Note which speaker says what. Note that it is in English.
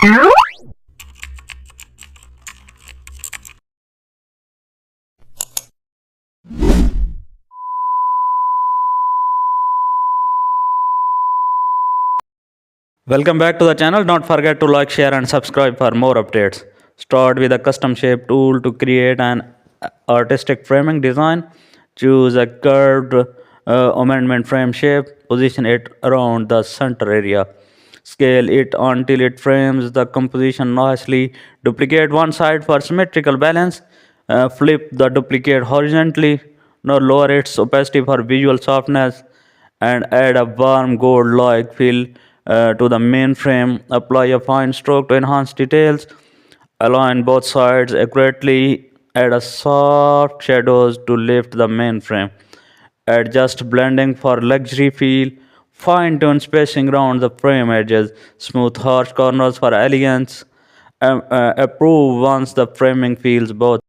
Speaker 1: Welcome back to the channel. Don't forget to like, share and subscribe for more updates. Start with a custom shape tool to create an artistic framing design. Choose a curved amendment frame shape. Position it around the center area. Scale it until it frames the composition nicely. Duplicate one side for symmetrical balance. Flip the duplicate horizontally. Now lower its opacity for visual softness and add a warm gold-like feel to the main frame. Apply a fine stroke to enhance details. Align both sides accurately. Add a soft shadows to lift the main frame. Adjust blending for luxury feel. Fine-tune spacing around the frame edges. Smooth harsh corners for elegance. Approve once the framing feels both